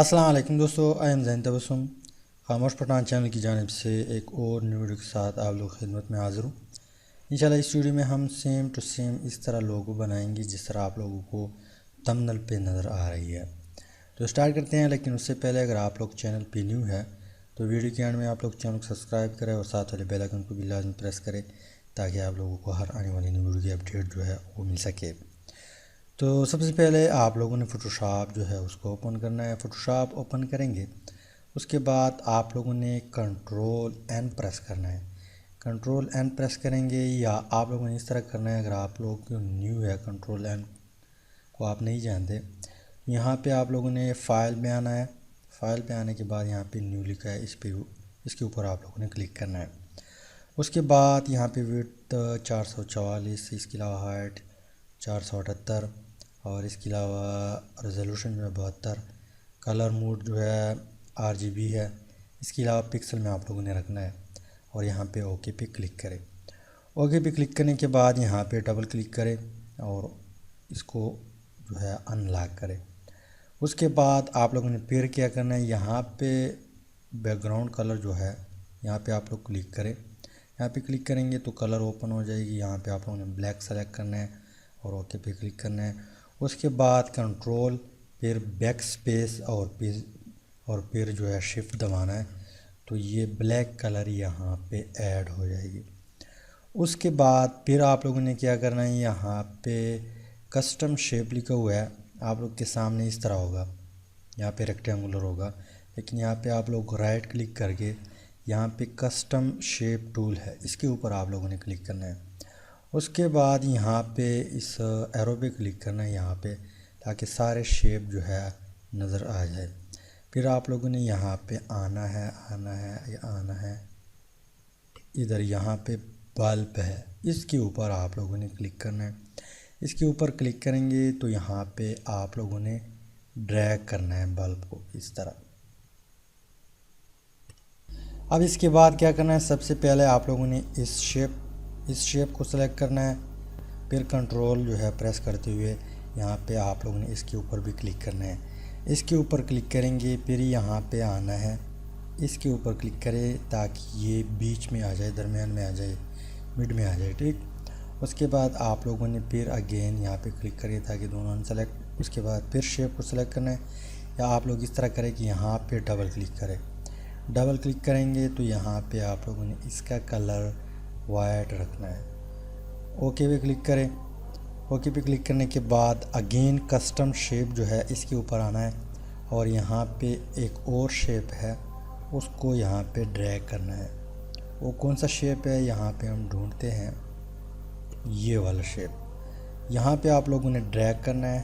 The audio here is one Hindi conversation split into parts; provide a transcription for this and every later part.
अस्सलाम वालेकुम दोस्तों, आई एम जैन तबस्सुम। खामोश पठान चैनल की जानिब से एक और न्यू वीडियो के साथ आप लोग खिदमत में हाज़िर हूँ। इंशाल्लाह इस वीडियो में हम सेम टू सेम इस तरह लोगो बनाएंगे जिस तरह आप लोगों को थंबनेल पे नज़र आ रही है। तो स्टार्ट करते हैं, लेकिन उससे पहले अगर आप लोग चैनल पे न्यू है तो वीडियो के एंड में आप लोग चैनल को सब्सक्राइब करें और साथ वाले बेल आइकन को भी लाजमी प्रेस करें ताकि आप लोगों को हर आने वाली न्यू वीडियो की अपडेट जो है वो मिल सके। तो सबसे पहले आप लोगों ने फ़ोटोशॉप जो है उसको ओपन करना है। फ़ोटोशॉप ओपन करेंगे, उसके बाद आप लोगों ने कंट्रोल एन प्रेस करना है। कंट्रोल एन प्रेस करेंगे या आप लोगों ने इस तरह करना है, अगर आप लोग न्यू है कंट्रोल एन को आप नहीं जानते, यहाँ पे आप लोगों ने फ़ाइल में आना है। फ़ाइल पे आने के बाद यहाँ पे न्यू लिखा है, इसके ऊपर आप लोगों ने क्लिक करना है। उसके बाद यहाँ पे विड्थ 444, इसके अलावा हाइट 478 और इसके अलावा रेजोल्यूशन जो है 72, कलर मोड जो है RGB है। इसके अलावा पिक्सल में आप लोगों ने रखना है और यहाँ पे ओके पे क्लिक करें। ओके पे क्लिक करने के बाद यहाँ पे डबल क्लिक करें और इसको जो है अनलॉक करें। उसके बाद आप लोगों ने फिर क्या करना है, यहाँ पे बैकग्राउंड कलर जो है यहाँ पे आप लोग क्लिक करें। यहाँ पे क्लिक करेंगे तो कलर ओपन हो जाएगी। यहाँ पे आप लोगों ने ब्लैक सेलेक्ट करना है और ओके पे क्लिक करना है। उसके बाद कंट्रोल फिर बैक स्पेस और फिर जो है शिफ्ट दबाना है तो ये ब्लैक कलर यहाँ पे ऐड हो जाएगी। उसके बाद फिर आप लोगों ने क्या करना है, यहाँ पे कस्टम शेप लिखा हुआ है, आप लोग के सामने इस तरह होगा, यहाँ पे रेक्टेंगुलर होगा, लेकिन यहाँ पे आप लोग राइट क्लिक करके यहाँ पे कस्टम शेप टूल है, इसके ऊपर आप लोगों ने क्लिक करना है। उसके बाद यहाँ पे इस एरो पे क्लिक करना है यहाँ पे, ताकि सारे शेप जो है नज़र आ जाए। फिर आप लोगों ने यहाँ पे आना है इधर यहाँ पे बल्ब है, इसके ऊपर आप लोगों ने क्लिक करना है। इसके ऊपर क्लिक करेंगे तो यहाँ पे आप लोगों ने ड्रैग करना है बल्ब को इस तरह। अब इसके बाद क्या करना है, सबसे पहले आप लोगों ने इस शेप को सेलेक्ट करना है। फिर कंट्रोल जो है प्रेस करते हुए यहाँ पे आप लोगों ने इसके ऊपर भी क्लिक करना है। इसके ऊपर क्लिक करेंगे, फिर यहाँ पे आना है, इसके ऊपर क्लिक करें ताकि ये बीच में आ जाए, दरमियान में आ जाए, मिड में आ जाए, ठीक। उसके बाद आप लोगों ने फिर अगेन यहाँ पे क्लिक करें ताकि दोनों अनसेलेक्ट। उसके बाद फिर शेप को सेलेक्ट करना है, या आप लोग इस तरह करें कि यहाँ पे डबल क्लिक करें। डबल क्लिक करेंगे तो यहाँ पे आप लोगों ने इसका कलर वाइट रखना है। ओके पे क्लिक करें। ओके पे क्लिक करने के बाद अगेन कस्टम शेप जो है इसके ऊपर आना है और यहाँ पे एक और शेप है, उसको यहाँ पे ड्रैग करना है। वो कौन सा शेप है, यहाँ पे हम ढूंढते हैं ये वाला शेप, यहाँ पे आप लोगों ने ड्रैग करना है,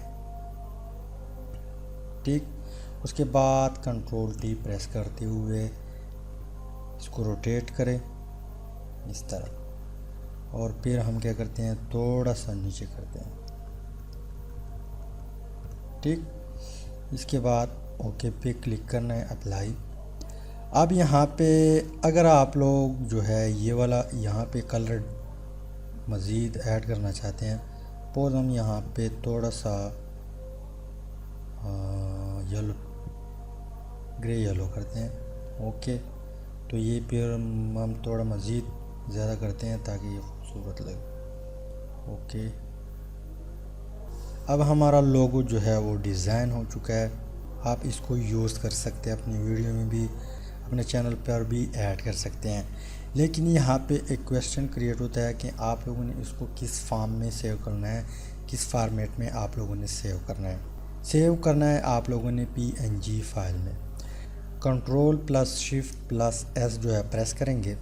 ठीक। उसके बाद कंट्रोल टी प्रेस करते हुए इसको रोटेट करें इस तरह, और फिर हम क्या करते हैं, थोड़ा सा नीचे करते हैं, ठीक। इसके बाद ओके पे क्लिक करना है, अप्लाई। अब यहाँ पे अगर आप लोग जो है ये वाला यहाँ पे कलर मज़ीद ऐड करना चाहते हैं, सपोज हम यहाँ पे थोड़ा सा येलो, ग्रे येलो करते हैं, ओके। तो ये फिर हम थोड़ा मज़ीद ज़्यादा करते हैं ताकि ये खूबसूरत लगे, ओके। अब हमारा लोगो जो है वो डिज़ाइन हो चुका है। आप इसको यूज़ कर सकते हैं, अपनी वीडियो में भी, अपने चैनल पर भी ऐड कर सकते हैं। लेकिन यहाँ पे एक क्वेश्चन क्रिएट होता है कि आप लोगों ने इसको किस फॉर्म में सेव करना है, किस फॉर्मेट में आप लोगों ने सेव करना है। सेव करना है आप लोगों ने PNG फाइल में। Control plus shift plus S जो है प्रेस करेंगे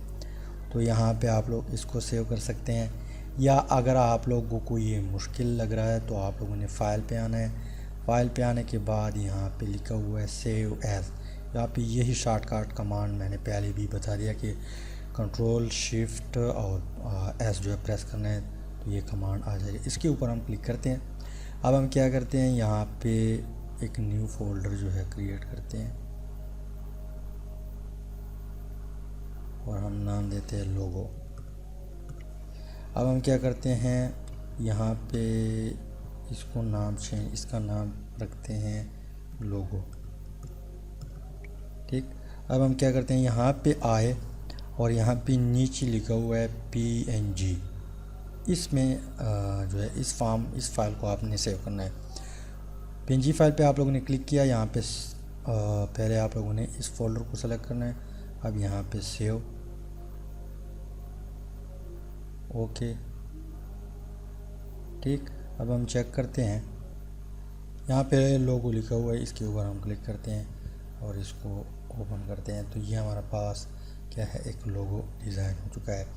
तो यहाँ पे आप लोग इसको सेव कर सकते हैं, या अगर आप लोगों को ये मुश्किल लग रहा है तो आप लोगों ने फ़ाइल पे आना है। फ़ाइल पे आने के बाद यहाँ पे लिखा हुआ है सेव एज़, यहाँ पे यही शॉर्टकट कमांड मैंने पहले भी बता दिया कि कंट्रोल शिफ्ट और S जो है प्रेस करना है तो ये कमांड आ जाएगी। इसके ऊपर हम क्लिक करते हैं। अब हम क्या करते हैं, यहाँ पे एक न्यू फोल्डर जो है क्रिएट करते हैं और हम नाम देते हैं लोगो। अब हम क्या करते हैं, यहाँ पे इसको इसका नाम रखते हैं लोगो, अब हम क्या करते हैं, यहाँ पे आए और यहाँ पे नीचे लिखा हुआ है PNG, इसमें जो है इस फाइल को आपने सेव करना है। PNG फाइल पे आप लोगों ने क्लिक किया, यहाँ पे पहले आप लोगों ने इस फोल्डर को सेलेक्ट करना है। अब यहाँ पे सेव, ओके, ठीक। अब हम चेक करते हैं, यहाँ पे लोगो लिखा हुआ है, इसके ऊपर हम क्लिक करते हैं और इसको ओपन करते हैं। तो ये हमारे पास क्या है, एक लोगो डिज़ाइन हो चुका है।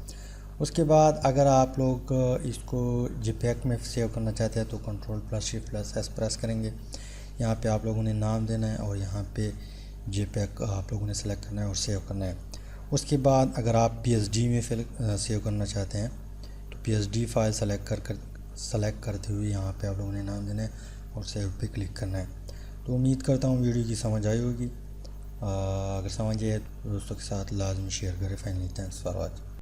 उसके बाद अगर आप लोग इसको JPEG में सेव करना चाहते हैं तो Ctrl+Shift+S प्रेस करेंगे। यहाँ पे आप लोगों ने नाम देना है और यहाँ पे JPEG आप लोगों ने सेलेक्ट करना है और सेव करना है। उसके बाद अगर आप PSD में सेव करना चाहते हैं तो PSD फाइल सेलेक्ट करते हुए यहाँ पे आप लोगों ने नाम देना है और सेव पे क्लिक करना है। तो उम्मीद करता हूँ वीडियो की समझ आई होगी। अगर समझ आए तो दोस्तों के साथ लाजमी शेयर करें। Finally thanks for watching.